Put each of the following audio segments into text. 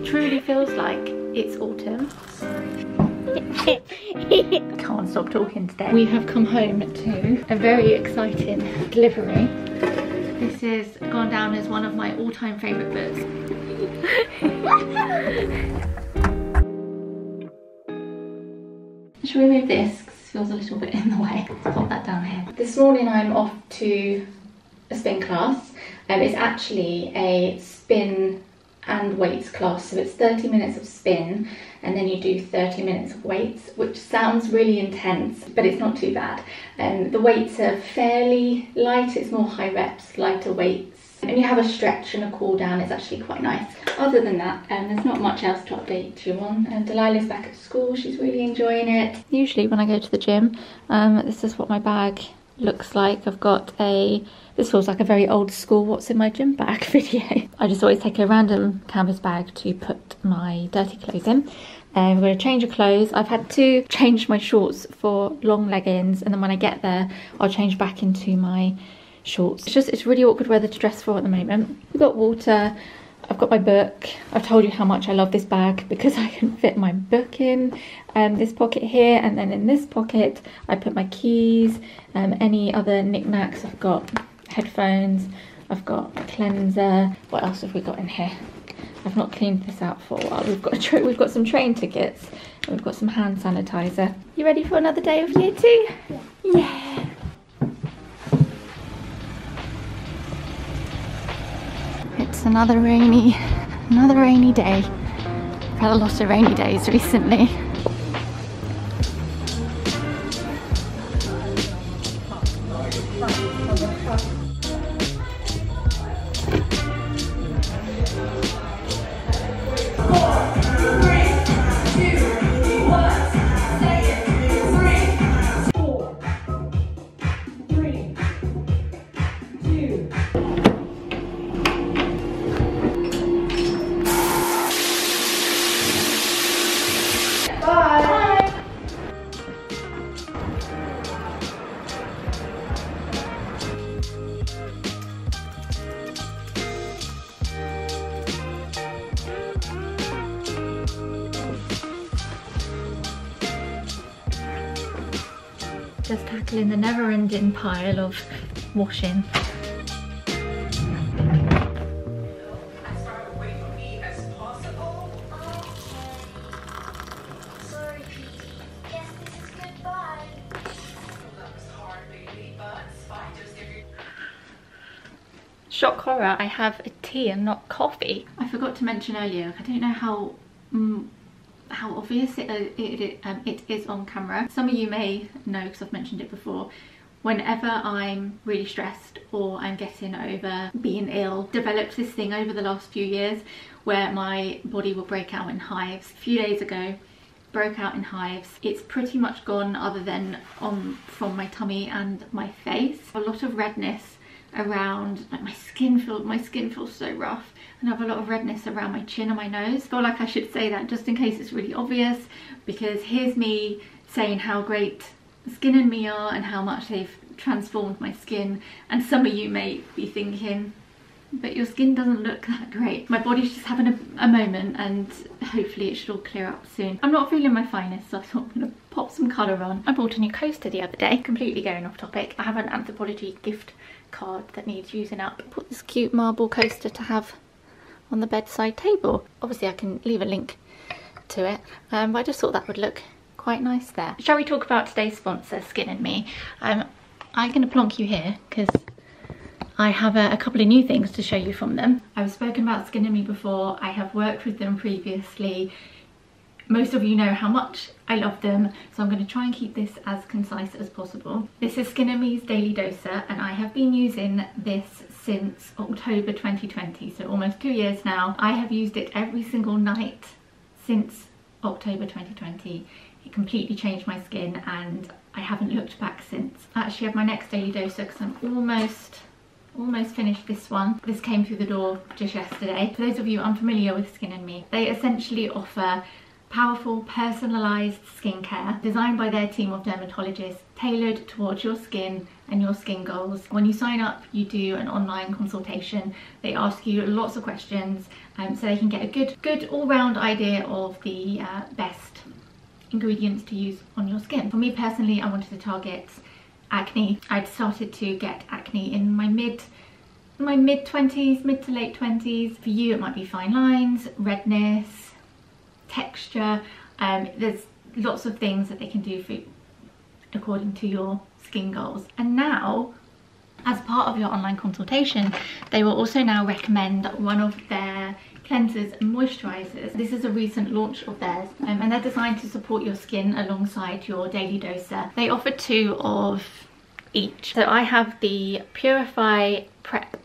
truly feels like it's autumn. Can't stop talking today. We have come home to a very exciting delivery. This has gone down as one of my all-time favourite books. Shall we move this? Because it feels a little bit in the way. Pop that down here. This morning I'm off to a spin class. It's actually a spin and weights class, so it's 30 minutes of spin and then you do 30 minutes of weights, which sounds really intense, but it's not too bad. The weights are fairly light, it's more high reps, lighter weights, and you have a stretch and a cool down. It's actually quite nice. Other than that, there's not much else to update you on. Delilah's back at school, she's really enjoying it. Usually when I go to the gym, this is what my bag looks like. I've got this feels like a very old school what's in my gym bag video. I just always take a random canvas bag to put my dirty clothes in. I'm going to change of clothes. I've had to change my shorts for long leggings, and then when I get there I'll change back into my shorts. It's really awkward weather to dress for at the moment. We've got water, I've got my book. I've told you how much I love this bag because I can fit my book in this pocket here, and then in this pocket I put my keys, any other knickknacks. I've got headphones, I've got a cleanser. What else have we got in here? I've not cleaned this out for a while. We've got some train tickets, and we've got some hand sanitizer. You ready for another day of year 2? Yeah. It's another rainy day. I've had a lot of rainy days recently. Just tackling the never-ending pile of washing. Sorry, Petey. Guess this is goodbye. That was hard, baby, but it's fine. Just give you. Shock horror, I have a tea and not coffee. I forgot to mention earlier, I don't know how obvious it is on camera. Some of you may know because I've mentioned it before. Whenever I'm really stressed or I'm getting over being ill, developed this thing over the last few years where my body will break out in hives. A few days ago, broke out in hives. It's pretty much gone other than from my tummy and my face. A lot of redness around, like my skin feels so rough, and I have a lot of redness around my chin and my nose. I feel like I should say that just in case it's really obvious, because here's me saying how great Skin and Me are and how much they've transformed my skin, and some of you may be thinking, but your skin doesn't look that great. My body's just having a moment, and hopefully it should all clear up soon. I'm not feeling my finest, so I thought I'm gonna pop some colour on. I bought a new coaster the other day, completely going off topic. I have an Anthropology gift card that needs using up. I bought this cute marble coaster to have on the bedside table. Obviously I can leave a link to it, but I just thought that would look quite nice there. Shall we talk about today's sponsor, Skin and Me? I'm gonna plonk you here because I have a couple of new things to show you from them. I've spoken about Skin and Me before. I have worked with them previously. Most of you know how much I love them, so I'm going to try and keep this as concise as possible. This is Skin and Me's Daily Doser, and I have been using this since October 2020, so almost 2 years now. I have used it every single night since October 2020. It completely changed my skin and I haven't looked back since. I actually have my next Daily Doser because I'm almost finished this one. This came through the door just yesterday. For those of you unfamiliar with Skin and Me, they essentially offer Powerful, personalised skincare designed by their team of dermatologists, tailored towards your skin and your skin goals. When you sign up, you do an online consultation. They ask you lots of questions so they can get a good all-round idea of the best ingredients to use on your skin. For me personally, I wanted to target acne. I'd started to get acne in my mid-20s, mid to late 20s. For you, it might be fine lines, redness, texture. There's lots of things that they can do for according to your skin goals. And now, as part of your online consultation, they will also now recommend one of their cleansers and moisturizers. This is a recent launch of theirs, and they're designed to support your skin alongside your daily doser. They offer 2 of each. So I have the Purify Prep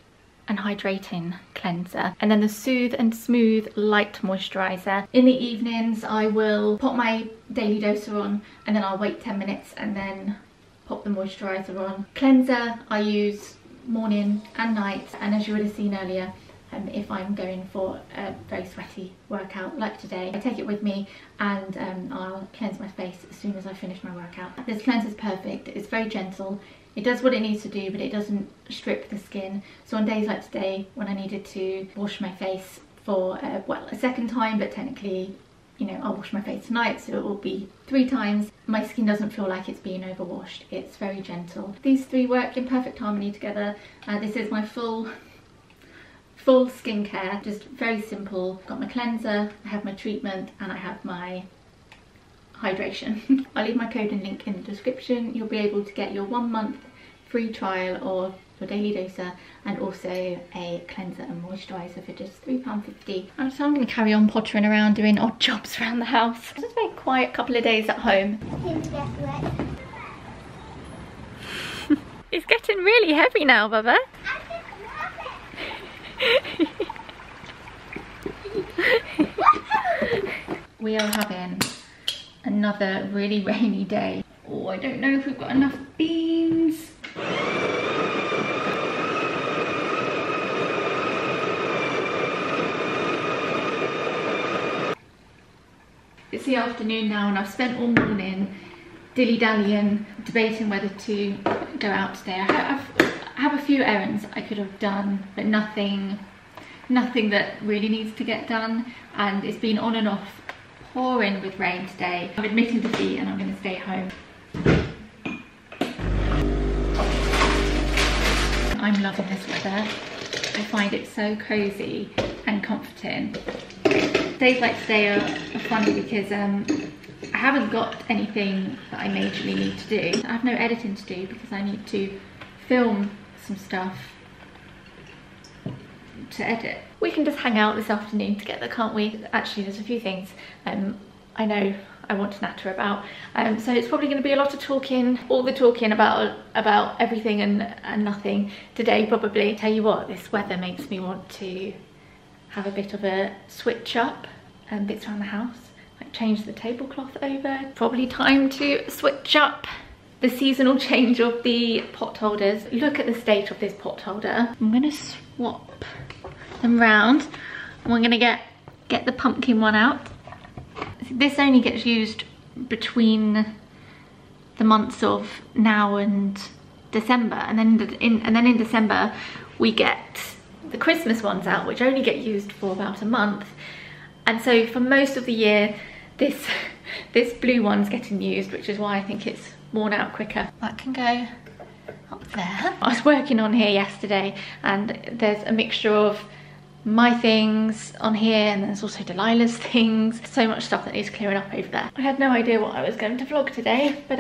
and Hydrating cleanser, and then the Soothe and Smooth Light moisturizer. In the evenings I will pop my daily doser on, and then I'll wait 10 minutes and then pop the moisturizer on. Cleanser I use morning and night, and as you would have seen earlier, if I'm going for a very sweaty workout like today, I take it with me, and I'll cleanse my face as soon as I finish my workout. This cleanser is perfect. It's very gentle. It does what it needs to do, but it doesn't strip the skin. So on days like today, when I needed to wash my face for, well, a second time, but technically, you know, I'll wash my face tonight, so it will be 3 times. My skin doesn't feel like it's being overwashed. It's very gentle. These 3 work in perfect harmony together. This is my full skincare, just very simple. I've got my cleanser, I have my treatment, and I have my hydration. I'll leave my code and link in the description. You'll be able to get your 1 month free trial of your daily doser, and also a cleanser and moisturiser for just £3.50. So I'm going to carry on pottering around doing odd jobs around the house. Just a very quiet couple of days at home. It's getting really heavy now, Bubba. We are having another really rainy day. Oh, I don't know if we've got enough beans. It's the afternoon now, and I've spent all morning dilly-dallying, debating whether to go out today. I have a few errands I could have done, but nothing that really needs to get done, and it's been on and off pouring with rain today. I'm admitting defeat, and I'm going to stay home. I'm loving this weather. I find it so cozy and comforting. Days like today are funny because I haven't got anything that I majorly need to do. I have no editing to do because I need to film some stuff to edit. We can just hang out this afternoon together, can't we? Actually, there's a few things I know I want to natter about, so it's probably going to be a lot of talking, all the talking about everything and nothing today probably. Tell you what, this weather makes me want to have a bit of a switch up and bits around the house, like change the tablecloth over. Probably time to switch up the seasonal change of the pot holders. Look at the state of this pot holder. I'm gonna swap them round, and we're gonna get the pumpkin one out. This only gets used between the months of now and December, and then in December we get the Christmas ones out, which only get used for about a month. And so for most of the year, this blue one's getting used, which is why I think it's worn out quicker. That can go up there. I was working on here yesterday, and there's a mixture of my things on here, and there's also Delilah's things. So much stuff that needs clearing up over there. I had no idea what I was going to vlog today, but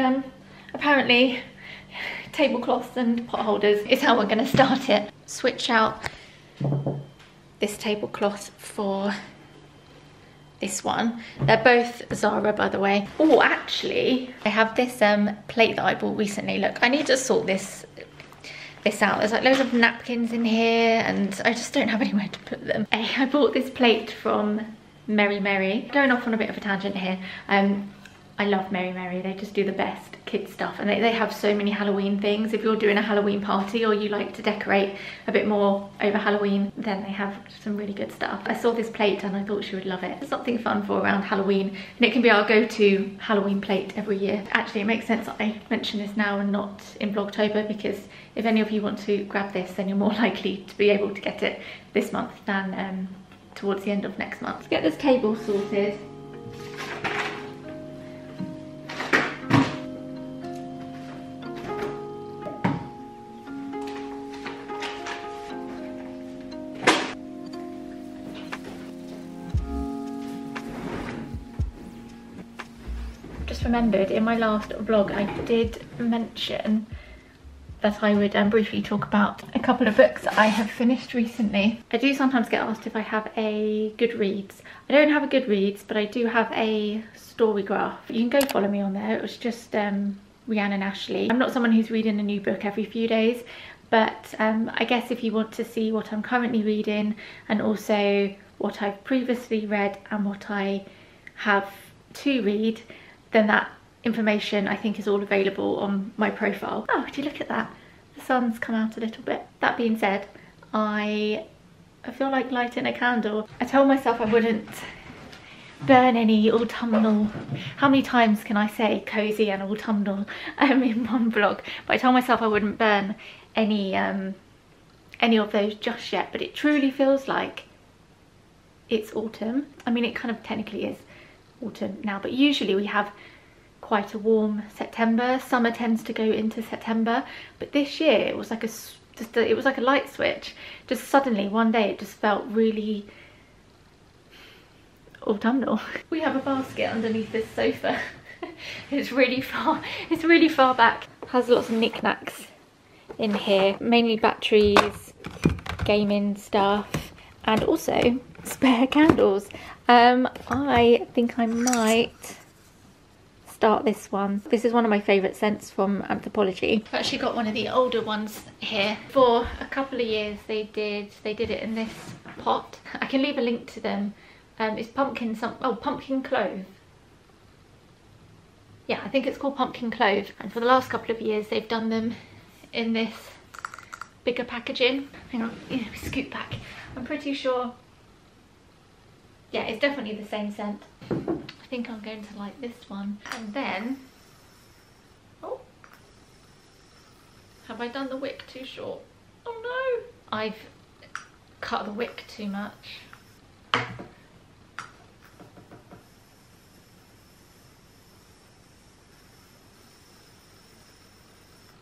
apparently tablecloths and pot holders is how we're going to start it. Switch out this tablecloth for this one. They're both Zara, by the way. Oh, actually, I have this plate that I bought recently. Look, I need to sort this out. There's like loads of napkins in here, and I just don't have anywhere to put them. I bought this plate from Merry Merry. Going off on a bit of a tangent here. I I love Mary Mary. They just do the best kids stuff, and they have so many Halloween things. If you're doing a Halloween party or you like to decorate a bit more over Halloween, then they have some really good stuff. I saw this plate and I thought she would love it. It's something fun for around Halloween, and it can be our go-to Halloween plate every year. Actually, it makes sense that I mention this now and not in Vlogtober, because if any of you want to grab this, then you're more likely to be able to get it this month than towards the end of next month. Let's get this table sorted. Just remembered in my last vlog I did mention that I would briefly talk about a couple of books that I have finished recently. I do sometimes get asked if I have a Goodreads. I don't have a Goodreads, but I do have a Storygraph. You can go follow me on there. It was just Rhiannon Ashlee. I'm not someone who's reading a new book every few days, but I guess if you want to see what I'm currently reading and also what I've previously read and what I have to read, then that information I think is all available on my profile. Oh, would you look at that? The sun's come out a little bit. That being said, I feel like lighting a candle. I told myself I wouldn't burn any autumnal, how many times can I say cozy and autumnal in one vlog? But I told myself I wouldn't burn any of those just yet, but it truly feels like it's autumn. I mean, it kind of technically is autumn now, but usually we have quite a warm September. Summer tends to go into September, but this year it was like it was like a light switch. Just suddenly one day it just felt really autumnal. We have a basket underneath this sofa. It's really far back. Has lots of knickknacks in here, mainly batteries, gaming stuff, and also spare candles. I think I might start this one. This is one of my favourite scents from Anthropology. I've actually got one of the older ones here. For a couple of years they did it in this pot. I can leave a link to them. It's pumpkin clove. Yeah, I think it's called pumpkin clove. And for the last couple of years they've done them in this bigger packaging. Hang on, scoot back. I'm pretty sure. Yeah, it's definitely the same scent. I think I'm going to like this one. And then, oh, have I done the wick too short? Oh no, I've cut the wick too much.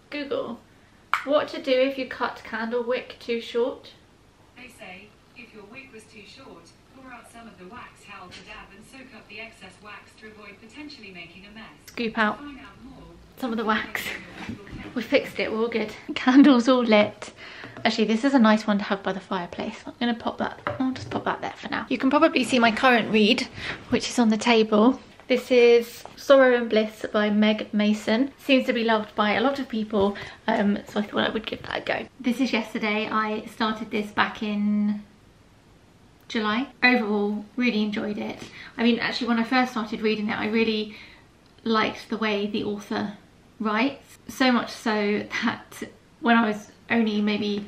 Google, what to do if you cut candle wick too short? They say, if your wick was too short, pour out some of the wax towel to dab and soak up the excess wax to avoid potentially making a mess. Scoop out some of the wax. We fixed it, we're all good. Candles all lit. Actually, this is a nice one to have by the fireplace. I'm gonna pop that, I'll just pop that there for now. You can probably see my current read, which is on the table. This is Sorrow and Bliss by Meg Mason. Seems to be loved by a lot of people, so I thought I would give that a go. This is yesterday. I started this back in July. Overall, really enjoyed it. I mean, actually, when I first started reading it, I really liked the way the author writes. So much so that when I was only maybe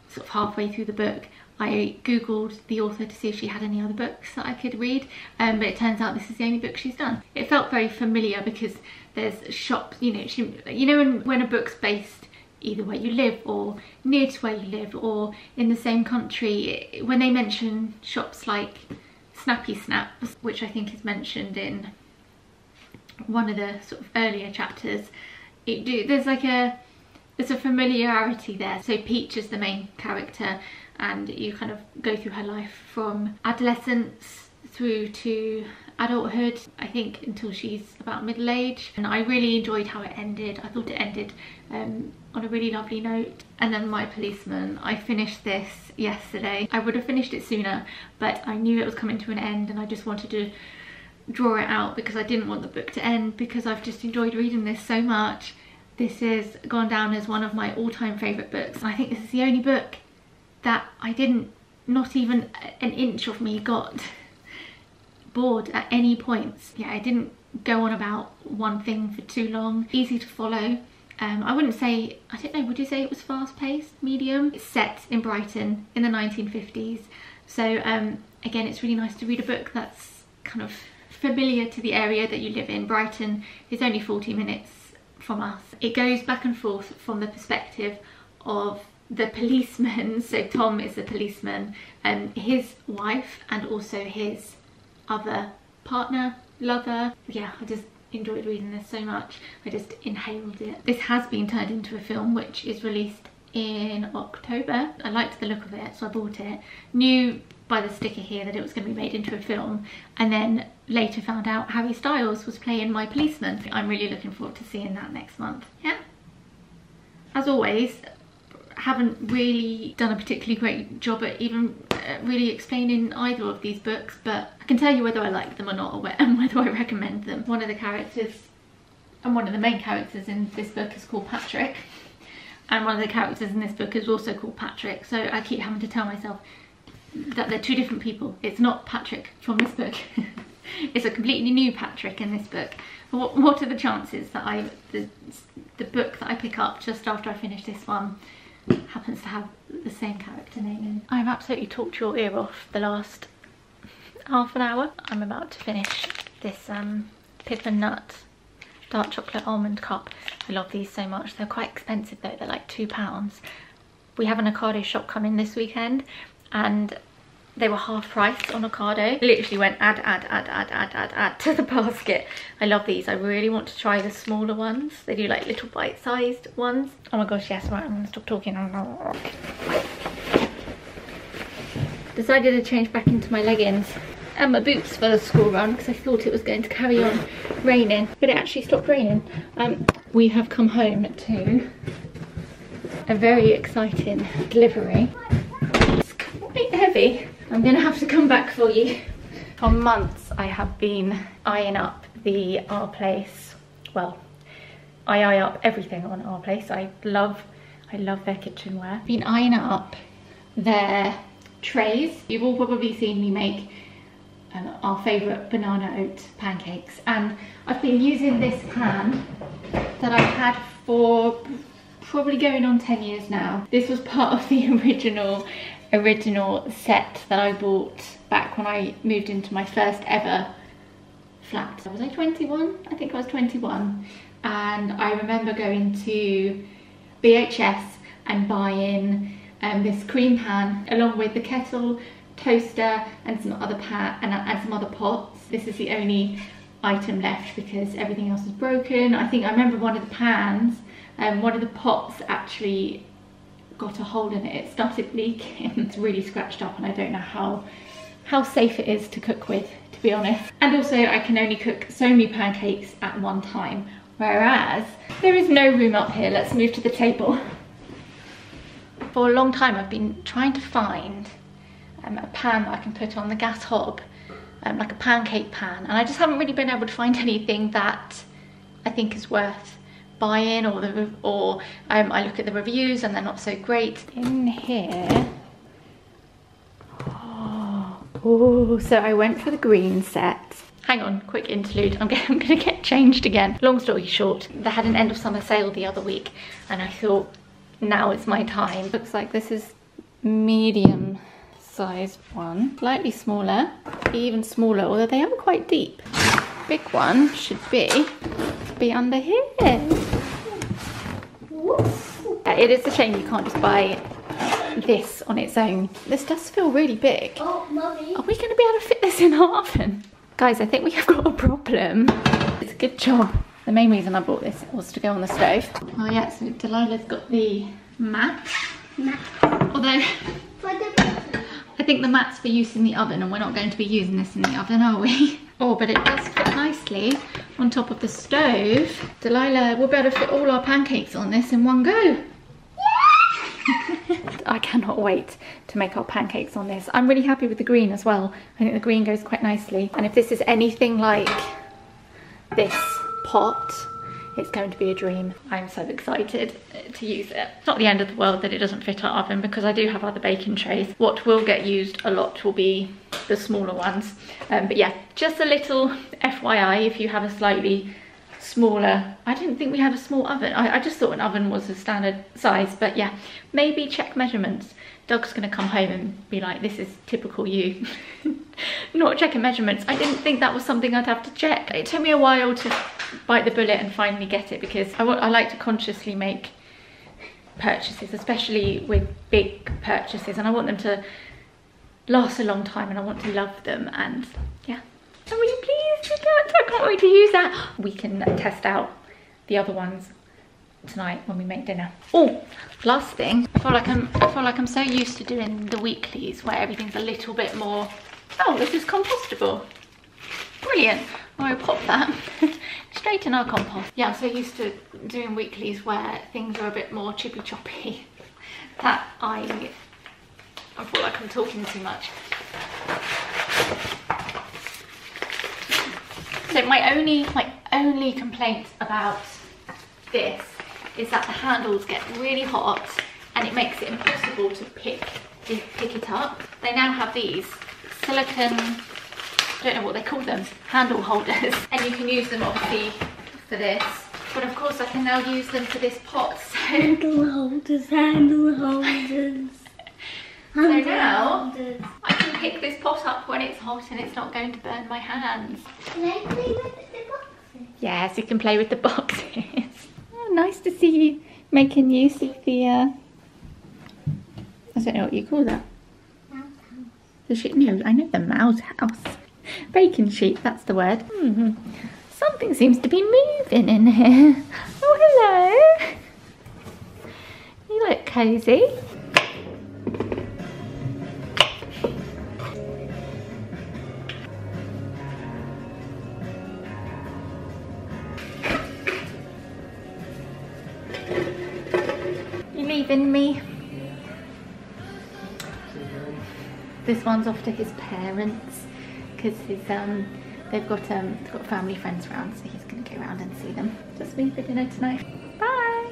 sort of halfway through the book, I googled the author to see if she had any other books that I could read, but it turns out this is the only book she's done. It felt very familiar because there's shops, when a book's based either where you live or near to where you live or in the same country, when they mention shops like Snappy Snaps, which I think is mentioned in one of the sort of earlier chapters, there's a familiarity there. So Peach is the main character, and you kind of go through her life from adolescence through to adulthood, I think until she's about middle age. And I really enjoyed how it ended. I thought it ended on a really lovely note. And then My Policeman, I finished this yesterday. I would have finished it sooner, but I knew it was coming to an end and I just wanted to draw it out because I didn't want the book to end, because I've just enjoyed reading this so much. This has gone down as one of my all-time favourite books, and I think this is the only book that not even an inch of me got bored at any points. Yeah, I didn't go on about one thing for too long. Easy to follow. I wouldn't say, I don't know, would you say it was fast-paced, medium? It's set in Brighton in the 1950s. So again, it's really nice to read a book that's kind of familiar to the area that you live in. Brighton is only 40 minutes from us. It goes back and forth from the perspective of the policeman. So Tom is a policeman, and his wife, and also his other partner, lover. Yeah, I just enjoyed reading this so much. I just inhaled it. This has been turned into a film, which is released in October. I liked the look of it, so I bought it. Knew by the sticker here that it was going to be made into a film, and then later found out Harry Styles was playing my policeman. I'm really looking forward to seeing that next month. Yeah. As always, haven't really done a particularly great job at even really explaining either of these books, but I can tell you whether I like them or not, and whether I recommend them. One of the characters, and one of the main characters in this book, is called Patrick, and one of the characters in this book is also called Patrick, so I keep having to tell myself that they're two different people. It's not Patrick from this book. It's a completely new Patrick in this book. What are the chances that the book that I pick up just after I finish this one happens to have the same character name in? I've absolutely talked your ear off the last half an hour. I'm about to finish this Pip and Nut dark chocolate almond cup. I love these so much. They're quite expensive though, they're like £2. We have an Ocado shop coming this weekend, and they were half price on Ocado. I literally went add to the basket. I love these. I really want to try the smaller ones. They do like little bite-sized ones. Oh my gosh, yes, right, I'm gonna stop talking. Decided to change back into my leggings and my boots for the school run because I thought it was going to carry on raining, but it actually stopped raining. We have come home to a very exciting delivery. It's quite heavy. I'm gonna have to come back for you. For months I have been eyeing up the Our Place. Well, I eye up everything on Our Place. I love their kitchenware. Been eyeing up their trays. You've all probably seen me make our favourite banana oat pancakes, and I've been using this pan that I've had for probably going on 10 years now. This was part of the original set that I bought back when I moved into my first ever flat. Was I 21? I think I was 21. And I remember going to BHS and buying this cream pan along with the kettle, toaster, and some other some other pots. This is the only item left because everything else is broken. I remember one of the pans, one of the pots actually got a hole in it. It started leaking. It's really scratched up, and I don't know how safe it is to cook with, to be honest. And also I can only cook so many pancakes at one time, whereas there is no room up here. Let's move to the table. For a long time I've been trying to find a pan that I can put on the gas hob, like a pancake pan, and I just haven't really been able to find anything that I think is worth buying, or I look at the reviews and they're not so great. In here, oh, so I went for the green set. Hang on, quick interlude. I'm gonna get changed again. Long story short, they had an end of summer sale the other week, and I thought now it's my time. Looks like this is medium sized one, slightly smaller, even smaller, although they are quite deep. Big one should be under here. It is a shame you can't just buy this on its own. This does feel really big. Oh, Mummy. Are we going to be able to fit this in our oven? Guys, I think we have got a problem. It's a good job. The main reason I bought this was to go on the stove. Oh yeah, so Delilah's got the mat. Although I think the mat's for use in the oven, and we're not going to be using this in the oven, are we? Oh, but it does fit nicely on top of the stove. Delilah, we'll be able to fit all our pancakes on this in one go. Yeah! I cannot wait to make our pancakes on this. I'm really happy with the green as well. I think the green goes quite nicely. And if this is anything like this pot, it's going to be a dream. I'm so excited to use it. It's not the end of the world that it doesn't fit our oven, because I do have other baking trays. What will get used a lot will be the smaller ones. But yeah, just a little FYI if you have a slightly smaller, I didn't think we had a small oven. I just thought an oven was a standard size, but yeah, maybe check measurements. Doug's gonna come home and be like, this is typical you. Not checking measurements. I didn't think that was something I'd have to check. It took me a while to bite the bullet and finally get it, because I like to consciously make purchases, especially with big purchases, and I want them to last a long time and I want to love them, and yeah, I'm really pleased with that. I can't wait to use that. We can test out the other ones tonight when we make dinner. Oh, last thing, I feel like I'm so used to doing the weeklies where everything's a little bit more, oh, this is compostable. Brilliant. I'll pop that straight in our compost. Yeah, I'm so used to doing weeklies where things are a bit more chippy choppy that I feel like I'm talking too much. So my only complaint about this is that the handles get really hot and it makes it impossible to pick it up. They now have these silicone, I don't know what they call them, handle holders, and you can use them obviously for this, but of course I can now use them for this pot. So handle holders. So now I can pick this pot up when it's hot and it's not going to burn my hands. Can I play with the boxes? Yes, you can play with the boxes. Oh, nice to see you making use of the, I don't know what you call that. Mouse house. The sheet, no, I know the mouse house. Baking sheet, that's the word. Something seems to be moving in here. Oh, hello. You look cosy. You leaving me? This one's off to his parents because they've got family friends around, so he's going to go around and see them. Just me for dinner tonight. Bye.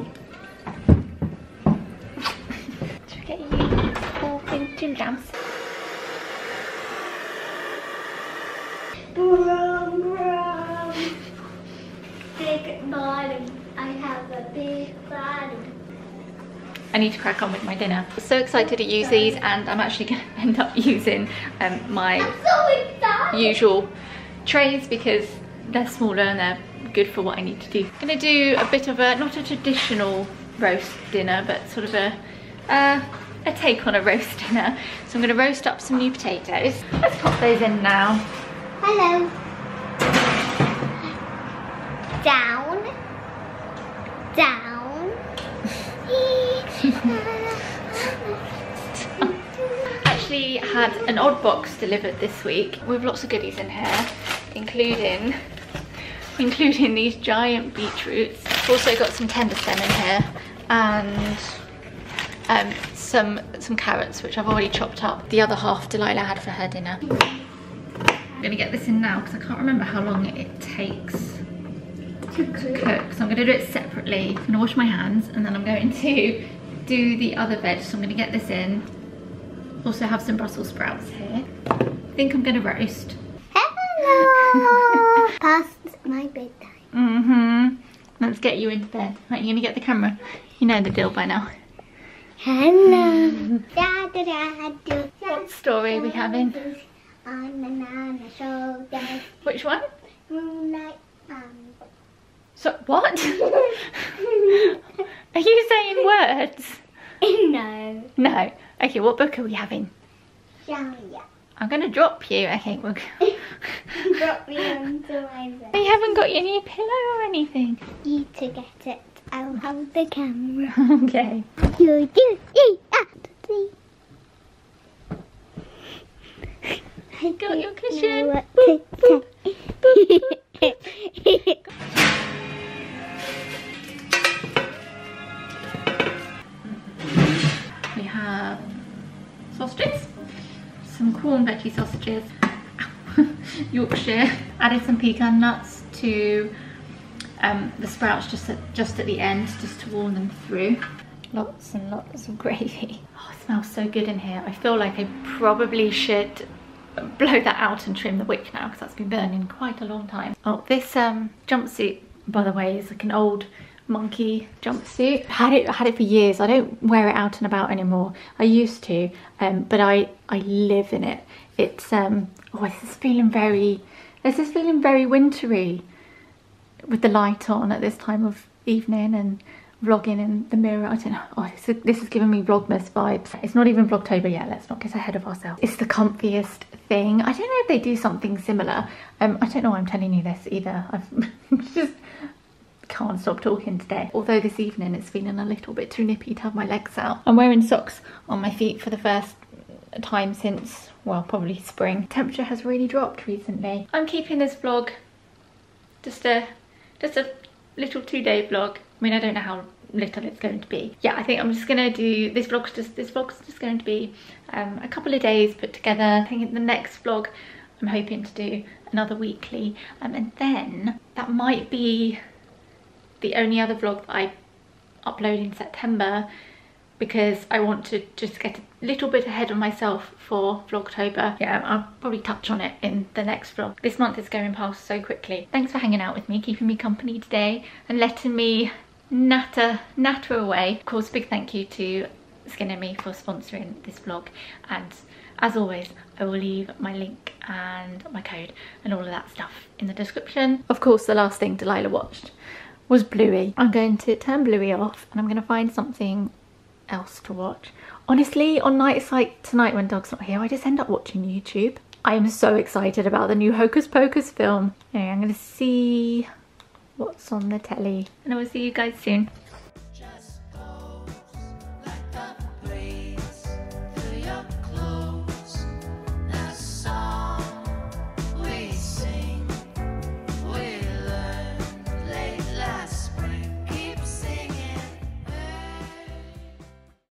Should we get you all in gym jams? Big bottom. I have a big bottom. I need to crack on with my dinner. I'm so excited to use these, and I'm actually going to end up using my usual trays because they're smaller and they're good for what I need to do. I'm going to do a bit of a, not a traditional roast dinner, but sort of a take on a roast dinner. So I'm going to roast up some new potatoes. Let's pop those in now. Hello. Down. Down. Actually had an odd box delivered this week with lots of goodies in here, including these giant beetroots. Also got some tender stem in here, and some carrots, which I've already chopped up. The other half Delilah had for her dinner. I'm gonna get this in now because I can't remember how long it takes to cook, so I'm going to do it separately. I'm going to wash my hands and then I'm going to do the other veg. So I'm going to get this in. Also have some Brussels sprouts here. I think I'm going to roast. Hello. Past my bedtime. Let's get you into bed. Right, you're going to get the camera. You know the deal by now. Hello. What story are we having? On banana shoulders. Which one? Moonlight. So what? Are you saying words? No. No. Okay, what book are we having? Shalia. I'm gonna drop you. Okay, we'll go. Drop me onto my bed. We haven't got you any pillow or anything. You to get it. I'll hold the camera. Okay. You do eat up. Got your cushion. What Boop, to boop, say. We have sausages, some corn veggie sausages, Yorkshire. Added some pecan nuts to the sprouts just at the end, just to warm them through. Lots and lots of gravy. Oh, it smells so good in here. I feel like I probably should blow that out and trim the wick now because that's been burning quite a long time. Oh, this jumpsuit, by the way, is like an old monkey jumpsuit. I had it for years. I don't wear it out and about anymore. I used to, but I live in it. It's oh, this is feeling very wintry with the light on at this time of evening and vlogging in the mirror. I don't know. Oh, this is giving me Vlogmas vibes. It's not even Vlogtober yet. Let's not get ahead of ourselves. It's the comfiest thing. I don't know if they do something similar. I don't know why I'm telling you this either. I've just can't stop talking today. Although this evening it's feeling a little bit too nippy to have my legs out. I'm wearing socks on my feet for the first time since, well, probably spring. Temperature has really dropped recently. I'm keeping this vlog just a little 2-day vlog. I mean, I don't know how little it's going to be. Yeah, I think I'm just gonna do this vlog's just going to be a couple of days put together. I think in the next vlog I'm hoping to do another weekly, and then that might be the only other vlog that I upload in September, because I want to just get a little bit ahead of myself for Vlogtober. Yeah, I'll probably touch on it in the next vlog. This month is going past so quickly. Thanks for hanging out with me, keeping me company today and letting me natter away. Of course, big thank you to Skin and Me for sponsoring this vlog, and as always I will leave my link and my code and all of that stuff in the description. Of course, the last thing Delilah watched was Bluey. I'm going to turn Bluey off and I'm going to find something else to watch. Honestly, on nights like tonight when Doug's not here, I just end up watching YouTube. I am so excited about the new Hocus Pocus film. Anyway, I'm going to see what's on the telly and I will see you guys soon.